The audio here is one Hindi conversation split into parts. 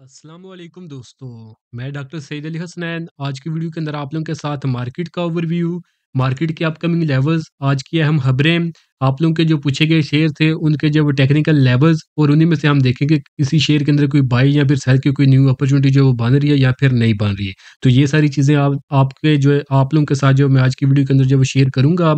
अस्सलामुअलैकुम दोस्तों। मैं डॉक्टर सईद अली हसनैन आज की वीडियो के अंदर आप लोगों के साथ मार्केट का ओवरव्यू, मार्केट के अपकमिंग लेवल्स, आज की अहम खबरें, आप लोगों के जो पूछे गए शेयर थे उनके जो टेक्निकल लेवल्स और उन्हीं में से हम देखेंगे किसी शेयर के अंदर कोई बाई या फिर सेल की कोई न्यू अपॉर्चुनिटी जो वो बन रही है या फिर नहीं बन रही है। तो ये सारी चीज़ें आप आपके जो है आप लोगों के साथ जो मैं आज की वीडियो के अंदर जो वो शेयर करूँगा।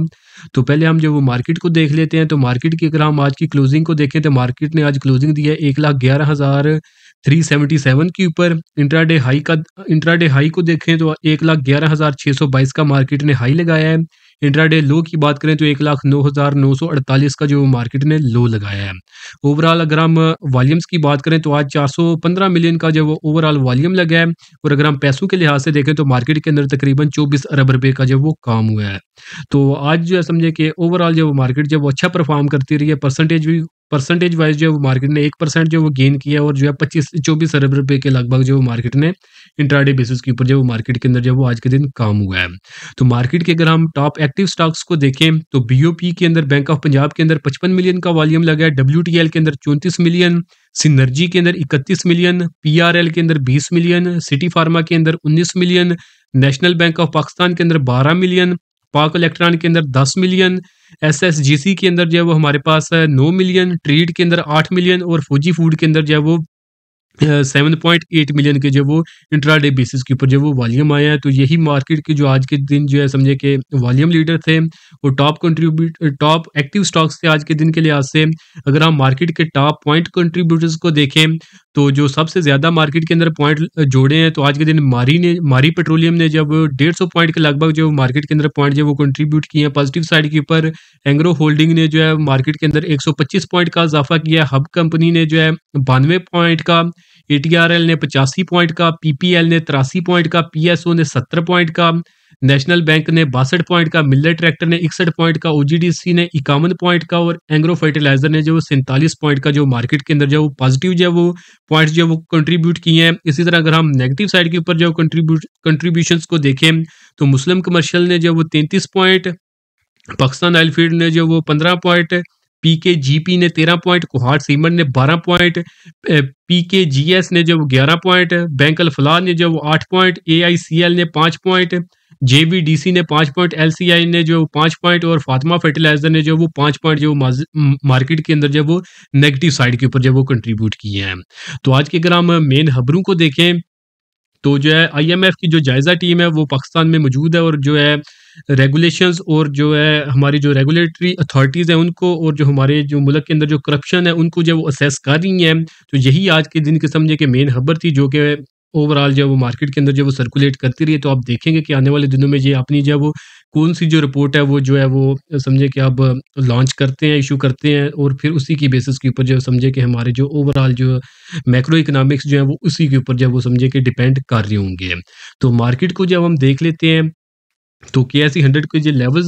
तो पहले हम जो वो मार्केट को देख लेते हैं। तो मार्केट की अगर हम आज की क्लोजिंग को देखें तो मार्केट ने आज क्लोजिंग दी है 1,11,377 के ऊपर। इंट्राडे हाई को देखें तो 1,11,622 का मार्केट ने हाई लगाया है। इंट्राडे लो की बात करें तो 1,09,948 का जो मार्केट ने लो लगाया है। ओवरऑल अगर हम वॉल्यूम्स की बात करें तो आज 415 मिलियन का जो वो ओवरऑल वॉल्यूम लगा है। और अगर हम पैसों के लिहाज से देखें तो मार्केट के अंदर तकरीबन 24 अरब रुपए का जो वो काम हुआ है। तो आज जो है समझे कि ओवरऑल जो मार्केट जब वो अच्छा परफॉर्म करती रही है, परसेंटेज वाइज जो है वो मार्केट ने 1% जो वो गेन किया और जो है 25-24 अरब रुपए के लगभग जो मार्केट ने इंट्राडे बेसिस के ऊपर जो वो मार्केट के अंदर जो वो आज के दिन काम हुआ है। तो मार्केट के अगर हम टॉप एक्टिव स्टॉक्स को देखें तो बीओपी के अंदर बैंक ऑफ पंजाब के अंदर 55 मिलियन का वॉल्यूम लगा है, डब्ल्यूटीएल के अंदर 34 मिलियन, सिनर्जी के अंदर 31 मिलियन, पीआरएल के अंदर 20 मिलियन, सिटी फार्मा के अंदर 19 million, national bank of Pakistan के अंदर 12 मिलियन, पाक इलेक्ट्रॉन के अंदर 10 मिलियन, एसएसजीसी के अंदर जो है वो हमारे पास है 9 मिलियन, ट्रेड के अंदर 8 मिलियन और फौजी फूड के अंदर जो है वो 7.8 मिलियन के जो वो इंट्राडे बेसिस के ऊपर जो वो वॉल्यूम आया है। तो यही मार्केट के जो आज के दिन जो है समझे कि वॉल्यूम लीडर थे वो टॉप एक्टिव स्टॉक्स थे आज के दिन के लिहाज से। अगर हम मार्केट के टॉप पॉइंट कंट्रीब्यूटर्स को देखें तो जो सबसे ज्यादा मार्केट के अंदर पॉइंट जोड़े हैं तो आज के दिन मारी पेट्रोलियम ने जब 150 पॉइंट के लगभग जो मार्केट के अंदर पॉइंट जो वो कंट्रीब्यूट किए हैं पॉजिटिव साइड के ऊपर। एंग्रो होल्डिंग ने जो है मार्केट के अंदर 125 पॉइंट का इजाफा किया। हब कंपनी ने जो है 92 पॉइंट का, एटीआरएल ने 85 पॉइंट का, पीपीएल ने 83 पॉइंट का, पीएसओ ने 70 पॉइंट का, नेशनल बैंक ने 62 पॉइंट का, मिलर ट्रैक्टर ने 61 पॉइंट का, ओजीडीसी ने 51 पॉइंट का और एंग्रो फर्टिलाइजर ने जो 47 पॉइंट का जो मार्केट के अंदर जो पॉजिटिव जो वो पॉइंट्स जो वो कंट्रीब्यूट किए हैं। इसी तरह अगर हम नेगेटिव साइड के ऊपर जो कंट्रीब्यूशंस को देखें तो मुस्लिम कमर्शियल ने जो वो 33 पॉइंट, पाकिस्तान ऑयल फील्ड ने जो वो 15 पॉइंट, पीकेजीपी ने 13 पॉइंट, कोहाट सीमेंट ने 12 पॉइंट, पीकेजीएस ने जो वो 11 पॉइंट, बैंक अल फलाह ने जो वो 8 पॉइंट, एआईसीएल ने 5 पॉइंट, जेबीडीसी ने 5 पॉइंट, एलसीआई ने जो 5 पॉइंट और फातिमा फर्टिलाइजर ने जो वो 5 पॉइंट जो मार्केट के अंदर जब वो नेगेटिव साइड के ऊपर जब वो कंट्रीब्यूट किए हैं। तो आज के अगर हम मेन खबरों को देखें तो जो है आईएमएफ की जो जायजा टीम है वो पाकिस्तान में मौजूद है और जो है रेगुलेशंस और जो है हमारी जो रेगुलेटरी अथॉरिटीज़ हैं उनको और जो हमारे जो मुल्क के अंदर जो करप्शन है उनको जो वो असेस कर रही हैं। तो यही आज के दिन के समझे कि मेन खबर थी जो कि ओवरऑल जो वो मार्केट के अंदर जो वो सर्कुलेट करती रही है। तो आप देखेंगे कि आने वाले दिनों में ये अपनी जो है वो कौन सी जो रिपोर्ट है वो जो है वो समझे कि अब लॉन्च करते हैं, इशू करते हैं और फिर उसी की बेसिस के ऊपर जो समझे कि हमारे जो ओवरऑल जो मैक्रो इकोनॉमिक्स जो है वो उसी के ऊपर जो है वो समझे कि डिपेंड कर रहे होंगे। तो मार्केट को जब हम देख लेते हैं तो केएसई 100 के जो लेवल्स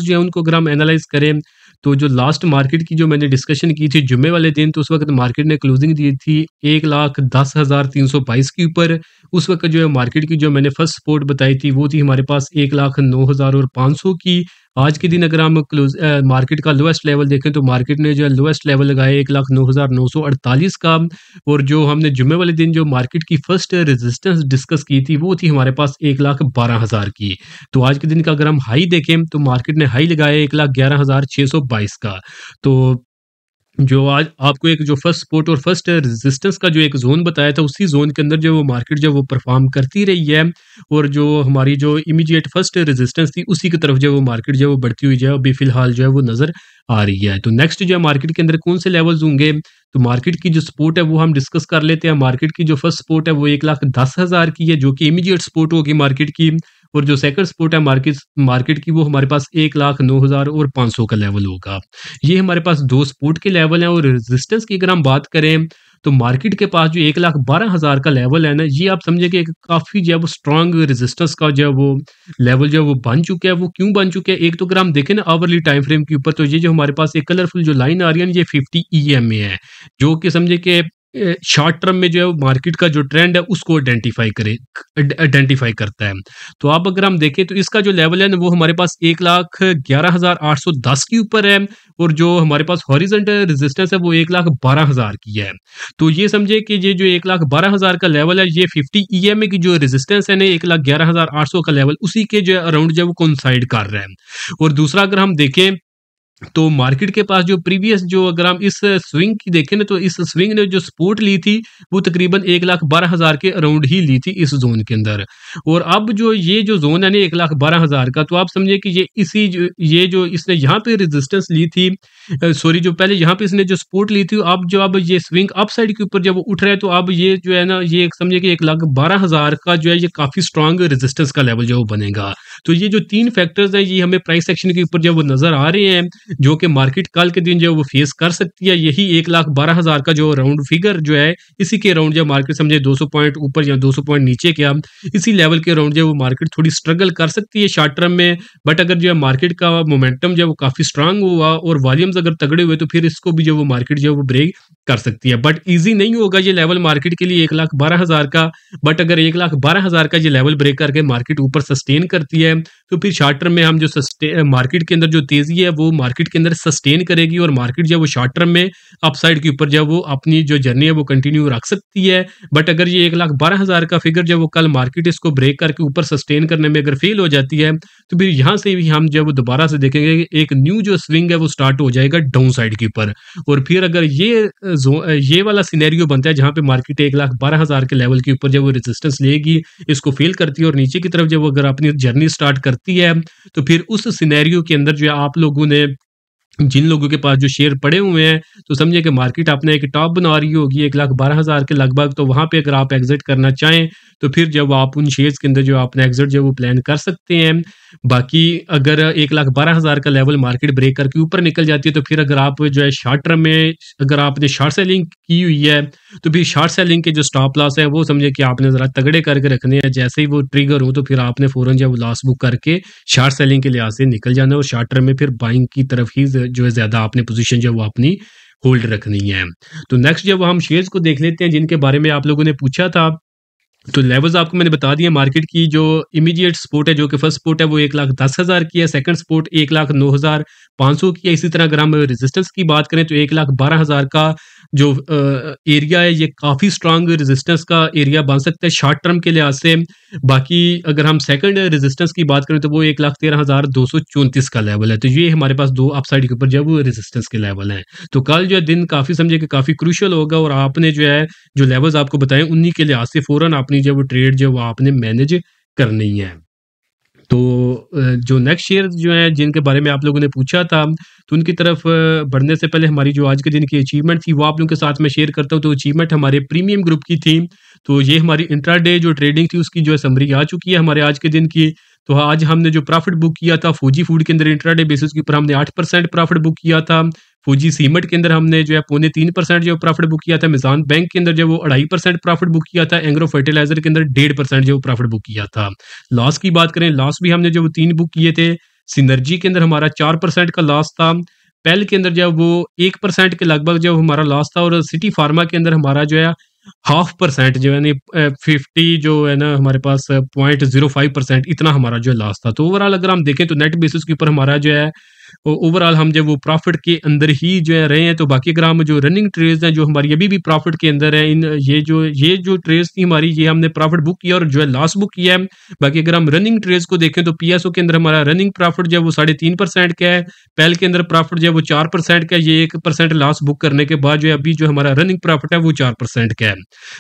जो है उनको अगर हम एनालाइज करें तो जो लास्ट मार्केट की जो मैंने डिस्कशन की थी जुम्मे वाले दिन तो उस वक्त मार्केट ने क्लोजिंग दी थी 1,10,322 के ऊपर। उस वक्त जो है मार्केट की जो मैंने फर्स्ट सपोर्ट बताई थी वो थी हमारे पास 1,09,500 की। आज के दिन अगर हम मार्केट का लोएस्ट लेवल देखें तो मार्केट ने जो है लोएस्ट लेवल लगाया 1,09,948 का। और जो हमने जुम्मे वाले दिन जो मार्केट की फर्स्ट रेजिस्टेंस डिस्कस की थी वो थी हमारे पास 1,12,000 की। तो आज के दिन का अगर हम हाई देखें तो मार्केट ने हाई लगाया 1,11,622 का। तो जो आज आपको एक जो फर्स्ट सपोर्ट और फर्स्ट रेजिस्टेंस का जो एक जोन बताया था उसी जोन के अंदर जो वो मार्केट जो वो परफॉर्म करती रही है और जो हमारी जो इमीडिएट फर्स्ट रेजिस्टेंस थी उसी की तरफ जो वो मार्केट जो वो बढ़ती हुई जो है अभी फिलहाल जो है वो नजर आ रही है। तो नेक्स्ट जो है मार्केट के अंदर कौन से लेवल्स होंगे तो मार्केट की जो सपोर्ट है वो हम डिस्कस कर लेते हैं। मार्केट की जो फर्स्ट सपोर्ट है वो 1,10,000 की है जो कि इमीडिएट सपोर्ट होगी मार्केट की। और जो सेकंड सपोर्ट है मार्केट की वो हमारे पास 1,09,500 का लेवल होगा। ये हमारे पास दो सपोर्ट के लेवल हैं। और रेजिस्टेंस की अगर हम बात करें तो मार्केट के पास जो 1,12,000 का लेवल है ना ये आप समझे कि एक काफी जो है वो स्ट्रांग रेजिस्टेंस का जो है वो लेवल जो है वो बन चुका है। वो क्यों बन चुके हैं एक तो अगर हम देखें ना आवरली टाइम फ्रेम के ऊपर तो ये जो हमारे पास एक कलरफुल जो लाइन आ रही है ना ये 50 EMA है जो कि समझे कि शॉर्ट टर्म में जो है वो मार्केट का जो ट्रेंड है उसको आइडेंटिफाई करता है। तो अब अगर हम देखें तो इसका जो लेवल है ना वो हमारे पास 1,11,810 के ऊपर है, और जो हमारे पास हॉरिजॉन्टल रेजिस्टेंस है वो 1,12,000 की है। तो ये समझे कि ये जो 1,12,000 का लेवल है, ये 50 ईएमए की जो रेजिस्टेंस है ना 1,11,800 का लेवल, उसी के जो अराउंड जो है वो कोइंसाइड कर रहा है। और दूसरा अगर हम देखें तो मार्केट के पास जो प्रीवियस जो अगर हम इस स्विंग की देखें ना, तो इस स्विंग ने जो सपोर्ट ली थी वो तकरीबन 1,12,000 के अराउंड ही ली थी इस जोन के अंदर। और अब जो ये जो जोन है ना 1,12,000 का, तो आप समझिए कि ये जो इसने यहाँ पे रेजिस्टेंस ली थी, सॉरी, जो पहले यहाँ पे इसने जो सपोर्ट ली थी, अब ये स्विंग अप साइड के ऊपर जब वो उठ रहा है, तो अब ये जो है ना ये समझिए कि 1,12,000 का जो है ये काफी स्ट्रांग रेजिस्टेंस का लेवल जो वो बनेगा। तो ये जो तीन फैक्टर्स हैं ये हमें प्राइस सेक्शन के ऊपर जब वो नजर आ रहे हैं, जो कि मार्केट कल के दिन जो वो फेस कर सकती है, यही 1,12,000 का जो राउंड फिगर जो है, इसी के राउंड जब मार्केट समझे 200 पॉइंट ऊपर या 200 पॉइंट नीचे क्या, इसी लेवल के राउंड जो वो मार्केट थोड़ी स्ट्रगल कर सकती है शॉर्ट टर्म में। बट अगर जो है मार्केट का मोमेंटम जो है वो काफी स्ट्रांग हुआ और वॉल्यूम्स अगर तगड़े हुए, तो फिर इसको भी जो वो मार्केट जो है वो ब्रेक कर सकती है। बट ईजी नहीं होगा ये लेवल मार्केट के लिए 1,12,000 का। बट अगर 1,12,000 का ये लेवल ब्रेक करके मार्केट ऊपर सस्टेन करती है, तो फिर शॉर्ट टर्म में हम जो मार्केट के अंदर जो तेजी है वो मार्केट के अंदर सस्टेन करेगी, और मार्केट जो है वो शॉर्ट टर्म में अपसाइड के ऊपर जो वो अपनी जो जर्नी है वो कंटिन्यू रख सकती है। बट अगर ये 1,12,000 का फिगर जो वो कल मार्केट इसको ब्रेक करके ऊपर सस्टेन करने में अगर फेल हो जाती है, तो फिर यहाँ से भी हम जब दोबारा से देखेंगे कि एक न्यू जो स्विंग है वो स्टार्ट हो जाएगा डाउन साइड के ऊपर। और फिर अगर ये वाला सिनेरियो बनता है जहाँ पे मार्केट 1,12,000 के लेवल के ऊपर जब वो रेजिस्टेंस लेगी, इसको फेल करती है और नीचे की तरफ जब वो अगर अपनी जर्नी स्टार्ट करती है, तो फिर उस सिनेरियो के अंदर जो है आप लोगों ने, जिन लोगों के पास जो शेयर पड़े हुए हैं, तो समझिए कि मार्केट अपने एक टॉप बना रही होगी 1,12,000 के लगभग। तो वहां पे अगर आप एग्जिट करना चाहें, तो फिर जब आप उन शेयर्स के अंदर जो अपना एग्जिट जो वो प्लान कर सकते हैं। बाकी अगर 1,12,000 का लेवल मार्केट ब्रेक करके ऊपर निकल जाती है, तो फिर अगर आप जो है शॉर्ट टर्म में अगर आपने शॉर्ट सेलिंग की हुई है, तो फिर शॉर्ट सेलिंग के जो स्टॉप लॉस है वो समझिए कि आपने जरा तगड़े करके रखने हैं। जैसे ही वो ट्रिगर हो, तो फिर आपने फौरन जो लॉस बुक करके शॉर्ट सेलिंग के लिहाज से निकल जाना है, और शॉर्ट टर्म में फिर बाइंग की तरफ ही जो है ज्यादा आपने पोजीशन जो है वो अपनी होल्ड रखनी है। तो नेक्स्ट जब हम शेयर्स को देख लेते हैं जिनके बारे में आप लोगों ने पूछा था, तो लेवल्स आपको मैंने बता दिया। मार्केट की जो इमीडिएट सपोर्ट है, जो कि फर्स्ट सपोर्ट है वो 1,10,000 की है, सेकंड सपोर्ट 1,09,500 की है। इसी तरह अगर हम रेजिस्टेंस की बात करें तो 1,12,000 का जो एरिया है ये काफी स्ट्रांग रेजिस्टेंस का एरिया बन सकता है शॉर्ट टर्म के लिहाज से। बाकी अगर हम सेकंड रेजिस्टेंस की बात करें तो वो 1,13,234 का लेवल है। तो ये हमारे पास दो अपसाइड के ऊपर जो है वो रेजिस्टेंस के लेवल हैं। तो कल जो है दिन काफी समझे कि काफी क्रूशियल होगा, और आपने जो है जो लेवल्स आपको बताए उन्हीं के लिहाज से फौरन अपनी जो वो ट्रेड जो वो आपने मैनेज करनी है। तो जो नेक्स्ट शेयर जो है जिनके बारे में आप लोगों ने पूछा था, तो उनकी तरफ बढ़ने से पहले हमारी जो आज के दिन की अचीवमेंट थी वो आप लोगों के साथ में शेयर करता हूँ। तो अचीवमेंट हमारे प्रीमियम ग्रुप की थी। तो ये हमारी इंट्राडे जो ट्रेडिंग थी उसकी जो है समरी आ चुकी है हमारे आज के दिन की। तो आज हमने जो प्रॉफिट बुक किया था फौजी फूड के अंदर इंट्राडे बेसिस के ऊपर हमने 8% प्रॉफिट बुक किया था। फौजी सीमेंट के अंदर हमने जो है 3.25% जो प्रॉफिट बुक किया था। मिजान बैंक के अंदर जो वो 2.5% प्रॉफिट बुक किया था। एंग्रो फर्टिलाइजर के अंदर 1.5% जो प्रॉफिट बुक किया था। लॉस की बात करें, लॉस भी हमने जो 3 बुक किए थे। सिनर्जी के अंदर हमारा 4% का लॉस था। पेल के अंदर जो वो 1% के लगभग जो हमारा लॉस था, और सिटी फार्मा के अंदर हमारा जो है 0.5% जो है 50 जो है ना हमारे पास 0.05% इतना हमारा जो है लॉस था। तो ओवरऑल अगर हम देखें तो नेट बेसिस के ऊपर हमारा जो है ओवरऑल हम जब वो प्रॉफिट के अंदर ही जो है रहे हैं। तो बाकी अगर हम जो रनिंग ट्रेड्स हैं जो हमारी अभी भी प्रॉफिट के अंदर है, इन ये जो ट्रेड्स थी हमारी, ये हमने प्रॉफिट बुक किया और जो है लॉस बुक किया है। बाकी अगर हम रनिंग ट्रेड्स को देखें तो पीएसओ के अंदर हमारा रनिंग प्रॉफिट जो है वो 3.5% का है। पेल के अंदर प्रॉफिट जो है वो 4% का है। ये 1% लॉस बुक करने के बाद जो है अभी जो हमारा रनिंग प्रॉफिट है वो 4% का है।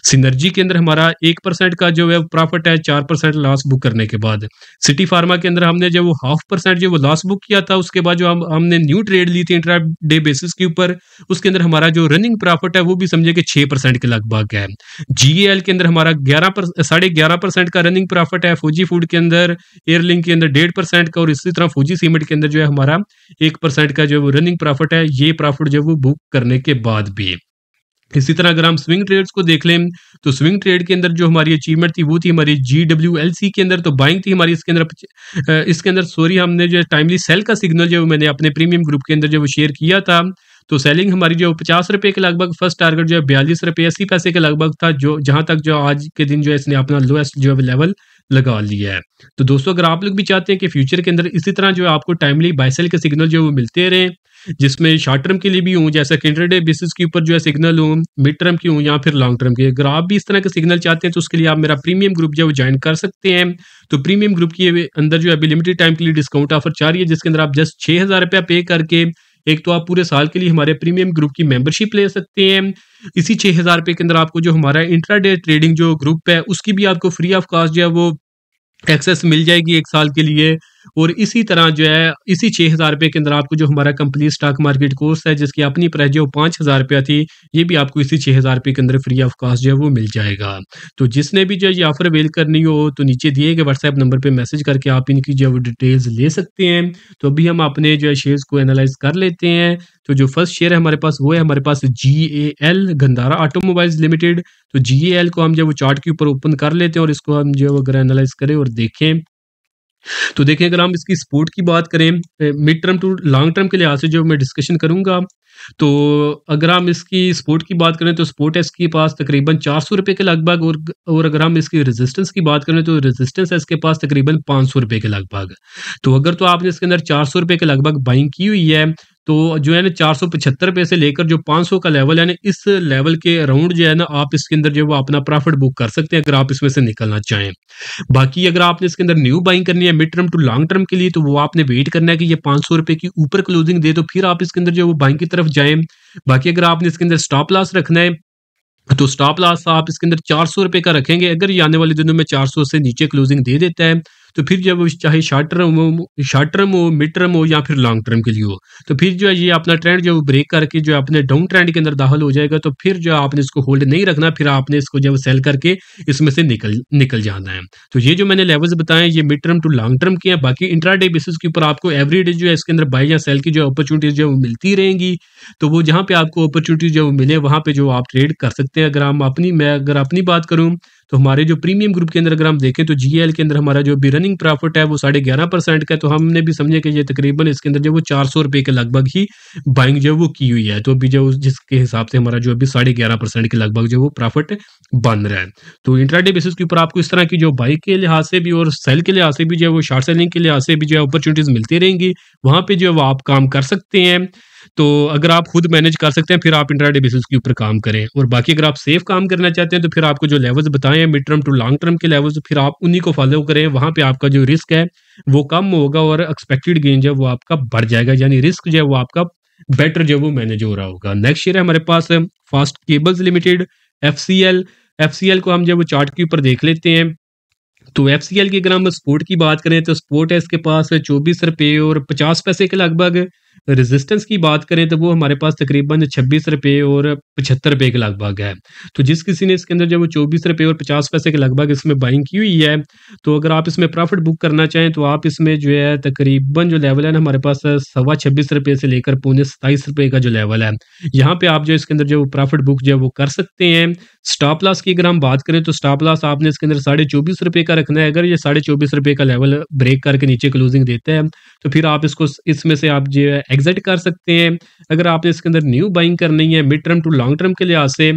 सिनर्जी के अंदर हमारा 1% का जो है प्रॉफिट है 4% लॉस बुक करने के बाद। सिटी फार्मा के अंदर हमने जो वो 0.5% जो वो लॉस बुक किया था। उसके बाद जो हमने न्यू ट्रेड ली थी इंट्रा डे बेसिस के ऊपर, उसके अंदर हमारा जो रनिंग प्रॉफिट है वो भी समझे कि 6% के लगभग है। जीएल के अंदर हमारा 11.5% का रनिंग प्रॉफिट है। फौजी फूड के अंदर, एयरलिंक के अंदर 1.5% का, और इसी तरह फौजी सीमेंट के अंदर जो है हमारा 1% का जो वो रनिंग प्रॉफिट है। ये प्रॉफिट जो वो बुक करने के बाद भी। इसी तरह अगर हम स्विंग ट्रेड्स को देख लें तो स्विंग ट्रेड के अंदर जो हमारी अचीवमेंट थी वो थी हमारी GWLC के अंदर। तो बाइंग थी हमारी इसके अंदर सॉरी हमने जो टाइमली सेल का सिग्नल जो मैंने अपने प्रीमियम ग्रुप के अंदर जो शेयर किया था। तो सेलिंग हमारी जो है ₹50 के लगभग, फर्स्ट टारगेट जो है ₹42.80 के लगभग था, जो जहाँ तक जो आज के दिन जो है इसने अपना लोएस्ट जो है लेवल लगा लिया है। तो दोस्तों अगर आप लोग भी चाहते हैं कि फ्यूचर के अंदर इसी तरह जो है आपको टाइमली बाय सेल के सिग्नल जो है वो मिलते रहें, जिसमें शॉर्ट टर्म के लिए भी हों, जैसा कि इंट्राडे बेसिस के ऊपर जो है सिग्नल हों, मिड टर्म की हों या फिर लॉन्ग टर्म के। अगर आप भी इस तरह के सिग्नल चाहते हैं तो उसके लिए आप मेरा प्रीमियम ग्रुप जो है वो जॉइन कर सकते हैं। तो प्रीमियम ग्रुप के अंदर जो है अभी लिमिटेड टाइम के लिए डिस्काउंट ऑफर चल रही है, जिसके अंदर आप जस्ट ₹6000 पे करके एक तो आप पूरे साल के लिए हमारे प्रीमियम ग्रुप की मेंबरशिप ले सकते हैं। इसी ₹6000 के अंदर आपको जो हमारा इंट्राडे ट्रेडिंग जो ग्रुप है उसकी भी आपको फ्री ऑफ कॉस्ट जो है वो एक्सेस मिल जाएगी 1 साल के लिए। और इसी तरह जो है इसी ₹6000 के अंदर आपको जो हमारा कंप्लीट स्टॉक मार्केट कोर्स है, जिसकी अपनी प्राइस जो ₹5000 थी, ये भी आपको इसी ₹6000 के अंदर फ्री ऑफ कॉस्ट जो है वो मिल जाएगा। तो जिसने भी जो है ये ऑफर अवेल करनी हो तो नीचे दिए गए व्हाट्सएप नंबर पे मैसेज करके आप इनकी जो है वो डिटेल्स ले सकते हैं। तो अभी हम अपने जो है शेयर्स को एनालाइज कर लेते हैं। तो जो फर्स्ट शेयर है हमारे पास वो है हमारे पास GAL गंधारा ऑटोमोबाइल्स लिमिटेड। तो GAL को हम जो वो चार्ट के ऊपर ओपन कर लेते हैं और इसको हम जो है अगर एनालाइज करें और देखें तो देखिए अगर हम इसकी सपोर्ट की बात करें mid term to long term के लिहाज से जो मैं डिस्कशन करूंगा, तो अगर हम इसकी सपोर्ट की बात करें तो सपोर्ट है इसके पास तकरीबन ₹400 के लगभग। और अगर हम इसकी रेजिस्टेंस की बात करें तो रेजिस्टेंस है इसके पास तकरीबन ₹500 के लगभग। तो अगर तो आपने इसके अंदर ₹400 के लगभग बाइंग की हुई है तो जो है ना ₹475 से लेकर जो 500 का लेवल है ना, इस लेवल के अराउंड जो है ना आप इसके अंदर जो है वो अपना प्रॉफिट बुक कर सकते हैं अगर आप इसमें से निकलना चाहें। बाकी अगर आपने इसके अंदर न्यू बाइंग करनी है mid term to long term के लिए, तो वो आपने वेट करना है कि ये ₹500 की ऊपर क्लोजिंग दे, तो फिर आप इसके अंदर जो है वो बाइंग की तरफ जाएं। बाकी अगर आपने इसके अंदर स्टॉप लॉस रखना है तो स्टॉप लॉस आप इसके अंदर ₹400 का रखेंगे। अगर ये आने वाले दिनों में 400 से नीचे क्लोजिंग दे देता है तो फिर जब चाहे शॉर्ट टर्म हो, मिड टर्म हो या फिर लॉन्ग टर्म के लिए हो, तो फिर जो है ये अपना ट्रेंड जो है वो ब्रेक करके जो है अपने डाउन ट्रेंड के अंदर दाखिल हो जाएगा। तो फिर जो है आपने इसको होल्ड नहीं रखना, फिर आपने इसको जो है सेल करके इसमें से निकल जाना है। तो ये जो मैंने लेवल्स बताए ये mid term to long term के हैं। बाकी इंट्राडे बेसिस के ऊपर आपको एवरीडे जो है इसके अंदर बाय या सेल की जो अपॉर्चुनिटीज जो है वो मिलती रहेंगी। तो वो जहाँ पे आपको अपॉर्चुनिटी जो मिले वहाँ पे जो आप ट्रेड कर सकते हैं। मैं अगर अपनी बात करूँ तो हमारे जो प्रीमियम ग्रुप के अंदर अगर हम देखें तो GAL के अंदर हमारा जो भी रनिंग प्रॉफिट है वो 11.5% का है। तो हमने भी समझे कि ये तकरीबन इसके अंदर जो वो ₹400 के लगभग ही बाइंग जो है वो की हुई है। तो अभी जो जिसके हिसाब से हमारा जो अभी 11.5% के लगभग जो वो प्रॉफिट बन रहा है। तो इंट्राडे बेसिस के ऊपर आपको इस तरह की जो बाई के लिहाज से भी और सेल के लिहाज से भी जो है वो शॉर्ट सेलिंग के लिहाज से भी जो है अपॉर्चुनिटीज मिलती रहेंगी, वहाँ पे जो है वो आप काम कर सकते हैं। तो अगर आप खुद मैनेज कर सकते हैं फिर आप इंट्राडे बेसिस के ऊपर काम करें। और बाकी अगर आप सेफ काम करना चाहते हैं तो फिर आपको जो लेवल्स बताए हैं mid term to long term के लेवल्स, फिर आप उन्हीं को फॉलो करें। वहाँ पे आपका जो रिस्क है वो कम होगा और एक्सपेक्टेड गेन जो है वो आपका बढ़ जाएगा, यानी रिस्क जो है वो आपका बेटर जो है वो मैनेज हो रहा होगा। नेक्स्ट शेयर है हमारे पास fast cables limited FCL। FCL को हम जो है वो चार्ट के ऊपर देख लेते हैं। तो FCL की अगर हम सपोर्ट की बात करें तो सपोर्ट है इसके पास ₹24.50 के लगभग। रेजिस्टेंस की बात करें तो वो हमारे पास तकरीबन ₹26.75 के लगभग है। तो जिस किसी ने इसके अंदर जो वो ₹24.50 के लगभग इसमें बाइंग की हुई है, तो अगर आप इसमें प्रॉफिट बुक करना चाहें तो आप इसमें जो है तकरीबन जो लेवल है ना हमारे पास ₹26.25 से लेकर ₹27.5 का जो लेवल है, यहाँ पे आप जो इसके अंदर जो प्रॉफिट बुक जो है वो कर सकते हैं। स्टॉप लॉस की अगर हम बात करें तो स्टॉप लॉस आपने इसके अंदर ₹24.5 का रखना है। अगर ये ₹24.5 का लेवल ब्रेक करके नीचे क्लोजिंग देता है तो फिर आप इसको इसमें से आप जो है एग्जिट कर सकते हैं। अगर आपने इसके अंदर न्यू बाइंग करनी है mid term to long term के लिहाज से,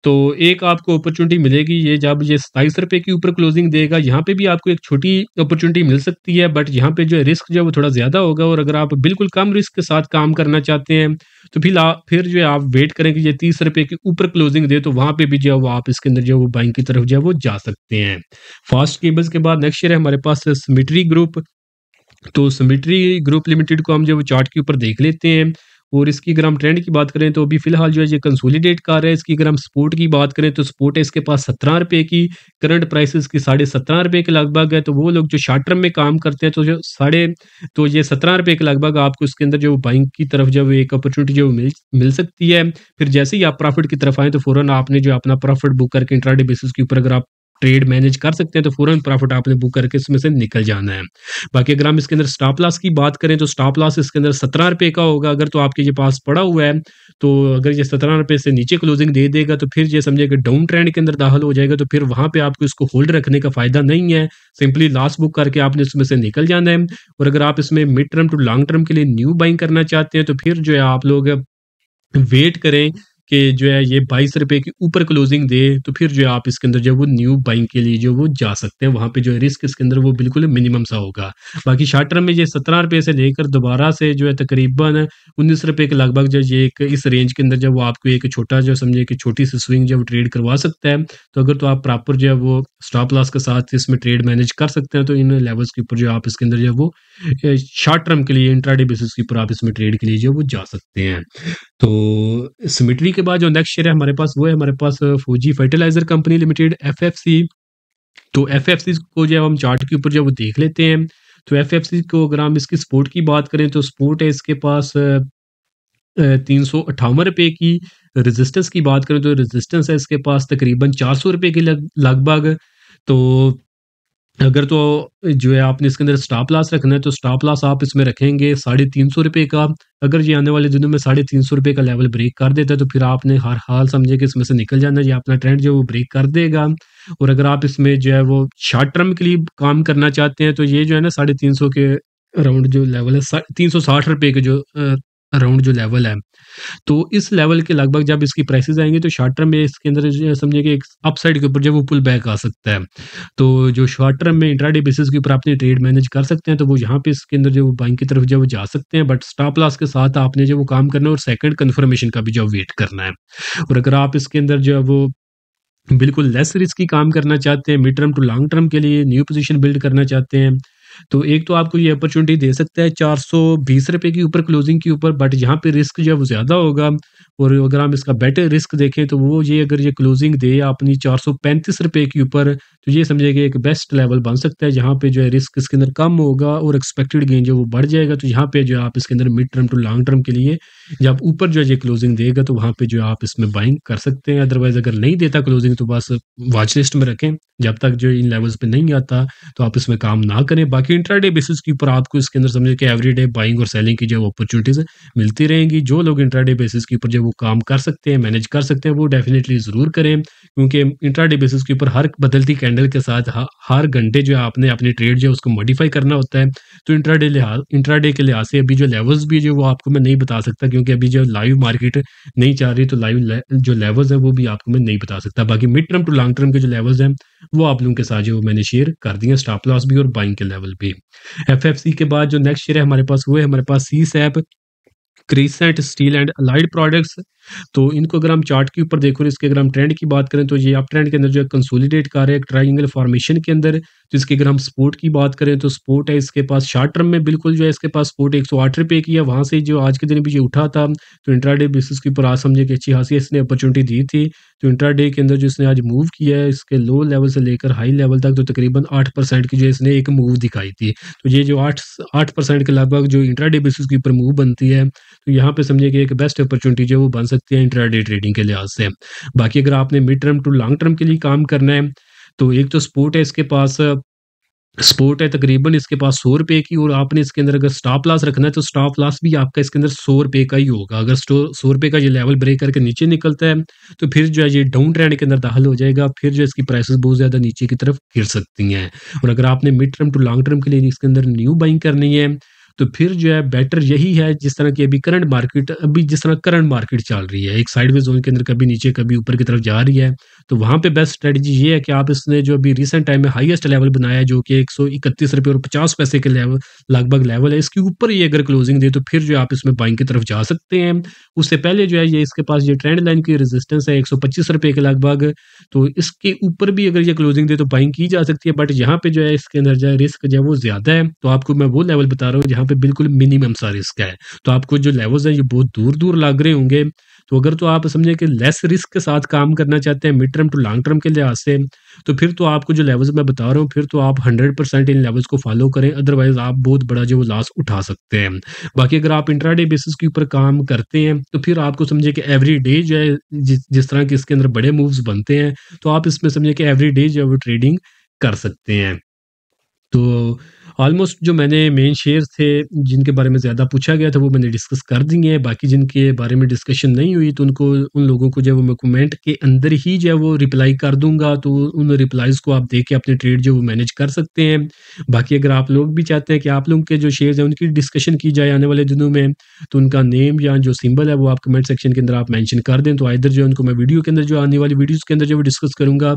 तो एक आपको अपॉर्चुनिटी मिलेगी ये जब ये ₹27 के ऊपर क्लोजिंग देगा, यहाँ पे भी आपको एक छोटी अपॉर्चुनिटी मिल सकती है, बट यहाँ पे जो है रिस्क जो है वो थोड़ा ज़्यादा होगा। और अगर आप बिल्कुल कम रिस्क के साथ काम करना चाहते हैं तो फिर जो है आप वेट करें कि ये ₹30 के ऊपर क्लोजिंग दे, तो वहाँ पे भी जो है वो आप इसके अंदर जो है वो बाइंग की तरफ जो है वो जा सकते हैं। फास्ट केबल्स के बाद नेक्स्ट शेयर है हमारे पास सिमेट्री ग्रुप। तो सिमेट्री ग्रुप लिमिटेड को हम जो है वो चार्ट के ऊपर देख लेते हैं। और इसकी अगर हम ट्रेंड की बात करें तो अभी फिलहाल जो है ये कंसोलिडेट कर रहा है। इसकी अगर हम सपोर्ट की बात करें तो सपोर्ट है इसके पास ₹17 की, करंट प्राइस इसकी ₹17.5 के लगभग है। तो वो लोग जो शॉर्ट टर्म में काम करते हैं तो ये ₹17 के लगभग आपको इसके अंदर जो बाइंग की तरफ जो एक अपॉर्चुनिटी जो मिल सकती है। फिर जैसे ही आप प्रॉफिट की तरफ आए तो फौरन आपने जो अपना प्रॉफिट बुक करके इंट्राडे बेसिस के ऊपर अगर आप ट्रेड मैनेज कर सकते हैं तो फौरन प्रॉफिट आपने बुक करके इसमें से निकल जाना है। बाकी अगर हम इसके अंदर स्टॉप लॉस की बात करें तो स्टॉप लॉस इसके अंदर ₹17 का होगा। अगर तो आपके ये पास पड़ा हुआ है तो अगर ये ₹17 से नीचे क्लोजिंग दे देगा तो फिर ये समझिए कि डाउन ट्रेंड के अंदर दाखिल हो जाएगा, तो फिर वहां पे आपको इसको होल्ड रखने का फायदा नहीं है। सिंपली लॉस बुक करके आपने इसमें से निकल जाना है। और अगर आप इसमें mid term to long term के लिए न्यू बाइंग करना चाहते हैं तो फिर जो है आप लोग वेट करें कि जो है ये ₹22 के ऊपर क्लोजिंग दे, तो फिर जो है आप इसके अंदर जो है वो न्यू बाइंग के लिए जो वो जा सकते हैं। वहाँ पे जो है रिस्क इसके अंदर वो बिल्कुल मिनिमम सा होगा। बाकी शॉर्ट टर्म में ये ₹17 से लेकर दोबारा से जो है तकरीबन ₹19 के लगभग जो ये एक इस रेंज के अंदर जब वो आपको एक छोटा जो समझिए कि छोटी-सी स्विंग जो ट्रेड करवा सकता है। तो अगर तो आप प्रॉपर जो है वो स्टॉप लॉस के साथ इसमें ट्रेड मैनेज कर सकते हैं, तो इन लेवल्स के ऊपर जो आप इसके अंदर जो है वो शॉर्ट टर्म के लिए इंट्राडे बेसिस के ऊपर आप इसमें ट्रेड के लिए जो है वो जा सकते हैं। तो सिमेट्री के बाद जो नेक्स्ट शेयर है हमारे पास वो है हमारे पास फौजी फर्टिलाइजर कंपनी लिमिटेड एफएफसी। तो एफएफसी को जो है हम चार्ट के ऊपर जो है वो देख लेते हैं। तो एफएफसी को अगर हम इसकी सपोर्ट की बात करें तो सपोर्ट है इसके पास ₹358 की। रेजिस्टेंस की बात करें तो रेजिस्टेंस है इसके पास तकरीबन ₹400 के लगभग। तो अगर तो जो है आपने इसके अंदर स्टॉप लॉस रखना है तो स्टॉप लॉस आप इसमें रखेंगे ₹350 का। अगर ये आने वाले दिनों में ₹350 का लेवल ब्रेक कर देता है तो फिर आपने हर हाल समझे कि इसमें से निकल जाना है। ये अपना ट्रेंड जो है वो ब्रेक कर देगा। और अगर आप इसमें जो है वो शॉर्ट टर्म के लिए काम करना चाहते हैं तो ये जो है ना 350 के अराउंड जो लेवल है ₹360 के जो अराउंड जो लेवल है। तो इस लेवल के लगभग जब इसकी प्राइसेज़ आएँगी तो शॉर्ट टर्म में इसके अंदर जो है समझिए कि एक अपसाइड के ऊपर जो है वो पुल बैक आ सकता है। तो जो शॉर्ट टर्म में इंट्राडे बेसिस के ऊपर आपने ट्रेड मैनेज कर सकते हैं, तो वो यहाँ पे इसके अंदर जो बाइंग की तरफ जो है वो जा सकते हैं, बट स्टॉप लॉस के साथ आपने जो वो काम करना है और सेकंड कन्फर्मेशन का भी जो वेट करना है। और अगर आप इसके अंदर जो है वो बिल्कुल लेस रिस्की काम करना चाहते हैं, mid term to long term के लिए न्यू पोज़ीशन बिल्ड करना चाहते हैं, तो एक तो आपको ये अपॉर्च्युनिटी दे सकता है ₹420 के ऊपर क्लोजिंग के ऊपर, बट यहाँ पे रिस्क जो है वो ज़्यादा होगा। और अगर हम इसका बेटर रिस्क देखें तो वो ये अगर ये क्लोजिंग दे अपनी ₹435 के ऊपर, तो ये समझिए कि एक बेस्ट लेवल बन सकता है जहाँ पे जो है रिस्क इसके अंदर कम होगा और एक्सपेक्टेड गेन जो वो बढ़ जाएगा। तो यहाँ पे जो है आप इसके अंदर mid term to long term के लिए जब ऊपर जो है ये क्लोजिंग देगा तो वहाँ पे जो है आप इसमें बाइंग कर सकते हैं। अदरवाइज़ अगर नहीं देता क्लोजिंग तो बस वॉच लिस्ट में रखें। जब तक जो इन लेवल्स पे नहीं आता तो आप इसमें काम ना करें। बाकी इंट्राडे बेसिस के ऊपर आपको इसके अंदर समझिए कि एवरीडे बाइंग और सेलिंग की जो अपॉर्च्युनिटीज़ मिलती रहेंगी। जो लोग इंट्राडे बेसिस के ऊपर जो वो काम कर सकते हैं, मैनेज कर सकते हैं, वो डेफ़िनिटली ज़रूर करें। क्योंकि इंट्राडे बेसिस के ऊपर हर बदलती कैंडल के साथ हर घंटे जो है आपने अपनी ट्रेड जो है उसको मॉडिफ़ाई करना होता है। तो इंट्राडे के लिहाज़ से अभी जो लेवल्स भी जो वो आपको मैं नहीं बता सकता, क्योंकि अभी जो लाइव मार्केट नहीं चल रही, तो जो लेवल्स हैं वो भी आपको मैं नहीं बता सकता। बाकी mid term to long term के जो लेवल्स हैं वो आप लोगों के साथ जो मैंने शेयर कर दिए, स्टॉप लॉस भी और बाइंग के लेवल भी। एफएफसी के बाद जो नेक्स्ट शेयर है हमारे पास वो है हमारे पास CSAP, crescent steel and allied products. तो इनको अगर हम चार्ट के ऊपर देखो, इसके अगर हम ट्रेंड की बात करें तो ये अप ट्रेंड के अंदर जो है कंसोलिडेट कर रहे हैं एक ट्रायंगल फॉर्मेशन के अंदर। तो इसके अगर हम सपोर्ट की बात करें तो सपोर्ट है इसके पास शॉर्ट टर्म में बिल्कुल जो है इसके पास सपोर्ट ₹108 की है। वहाँ से जो आज के दिन भी ये उठा था, तो इंट्राडे बेसिस के ऊपर आज समझे कि अच्छी खासी इसने अपॉर्चुनिटी दी थी। तो इंट्राडे के अंदर जो इसने आज मूव किया है इसके लो लेवल से लेकर हाई लेवल तक, तो तकरीबन 8% की जो इसने एक मूव दिखाई थी। तो ये जो 8% के लगभग जो इंट्राडे बेसिस के ऊपर मूव बनती है, तो यहाँ पे समझिए कि एक बेस्ट अपॉर्चुनिटी जो है वो बन सकती है इंट्राडे ट्रेडिंग के लिहाज से। बाकी अगर आपने mid term to long term के लिए काम करना है, तो एक तो सपोर्ट है इसके पास, सपोर्ट है तकरीबन इसके पास ₹100 की। और आपने इसके अंदर अगर स्टॉप लॉस रखना है तो स्टॉप लॉस भी आपका इसके अंदर ₹100 का ही होगा। अगर ₹100 का ये लेवल ब्रेक करके नीचे निकलता है तो फिर जो है ये डाउन ट्रेंड के अंदर दाखिल हो जाएगा, फिर जो इसकी प्राइसेस बहुत ज़्यादा नीचे की तरफ गिर सकती हैं। और अगर आपने mid term to long term के लिए इसके अंदर न्यू बाइंग करनी है तो फिर जो है बेटर यही है, जिस तरह की अभी जिस तरह करंट मार्केट चल रही है, एक साइडवेज जोन के अंदर कभी नीचे कभी ऊपर की तरफ जा रही है, तो वहाँ पे बेस्ट स्ट्रेटजी ये है कि आप इसने जो अभी रिसेंट टाइम में हाईएस्ट लेवल बनाया है जो कि ₹131.50 के लेवल लगभग लेवल है, इसके ऊपर ये अगर क्लोजिंग दे तो फिर जो आप इसमें बाइंग की तरफ जा सकते हैं। उससे पहले जो है ये इसके पास ये ट्रेंड लाइन की रेजिस्टेंस है ₹125 के लगभग, तो इसके ऊपर भी अगर ये क्लोजिंग दे तो बाइंग की जा सकती है। बट यहाँ पे जो है इसके अंदर जो है रिस्क जो है वो ज़्यादा है, तो आपको मैं वो लेवल बता रहा हूँ जहाँ पे बिल्कुल मिनिमम सा रिस्क है। तो आपको जो लेवल्स हैं ये बहुत दूर-दूर लग रहे होंगे। तो अगर तो आप समझे कि लेस रिस्क के साथ काम करना चाहते हैं mid term to long term के लिहाज से, तो फिर तो आपको जो लेवल्स मैं बता रहा हूँ फिर तो आप 100% इन लेवल्स को फॉलो करें, अदरवाइज़ आप बहुत बड़ा जो लॉस उठा सकते हैं। बाकी अगर आप इंट्राडे बेसिस के ऊपर काम करते हैं तो फिर आपको समझिए कि एवरी डे जो है जिस तरह के इसके अंदर बड़े मूव्स बनते हैं, तो आप इसमें समझिए कि एवरी डे जो है वो ट्रेडिंग कर सकते हैं। तो ऑलमोस्ट जो मैंने मेन शेयर्स थे, जिनके बारे में ज़्यादा पूछा गया था, वो मैंने डिस्कस कर दिए हैं। बाकी जिनके बारे में डिस्कशन नहीं हुई, तो उनको उन लोगों को जो है वो मैं कमेंट के अंदर ही जो है वो रिप्लाई कर दूँगा, तो उन रिप्लाइज़ को आप देख के अपने ट्रेड जो है वो मैनेज कर सकते हैं। बाकी अगर आप लोग भी चाहते हैं कि आप लोगों के जो शेयर्स हैं, उनकी डिस्कशन की जाए आने वाले दिनों में, तो उनका नेम या जो सिंबल है, वो आप कमेंट सेक्शन के अंदर आप मेंशन कर दें, तो आइदर जो है उनको मैं वीडियो के अंदर जो आने वाली वीडियोज़ के अंदर जो है वो डिस्कस करूँगा,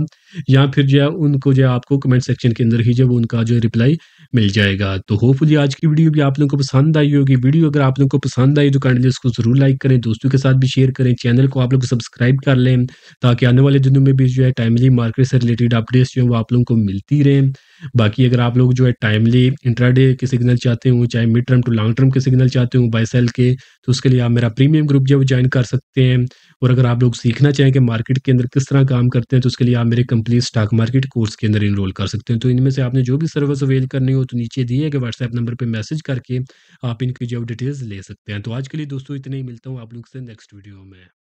या फिर जो है उनको जो है आपको कमेंट सेक्शन के अंदर ही जो है वो उनका जो है रिप्लाई मिल जाएगा। तो होपफुली आज की वीडियो भी आप लोगों को पसंद आई होगी। वीडियो अगर आप लोगों को पसंद आई तो काइंडली इसको ज़रूर लाइक करें, दोस्तों के साथ भी शेयर करें, चैनल को आप लोग सब्सक्राइब कर लें, ताकि आने वाले दिनों में भी जो है टाइमली मार्केट से रिलेटेड अपडेट्स जो है वो आप लोगों को मिलती रहें। बाकी अगर आप लोग जो है टाइमली इंट्राडे के सिग्नल चाहते हो, चाहे mid term to long term के सिग्नल चाहते हो बाय सेल के, तो उसके लिए आप मेरा प्रीमियम ग्रुप जो है वो जॉइन कर सकते हैं। और अगर आप लोग सीखना चाहें कि मार्केट के अंदर किस तरह काम करते हैं, तो उसके लिए आप मेरे कंप्लीट स्टॉक मार्केट कोर्स के अंदर इनरोल कर सकते हैं। तो इनमें से आपने जो भी सर्विस अवेल करनी हो, तो नीचे दिए गए व्हाट्सएप नंबर पे मैसेज करके आप इनकी जो डिटेल्स ले सकते हैं। तो आज के लिए दोस्तों इतना ही, मिलता हूँ आप लोग से नेक्स्ट वीडियो में।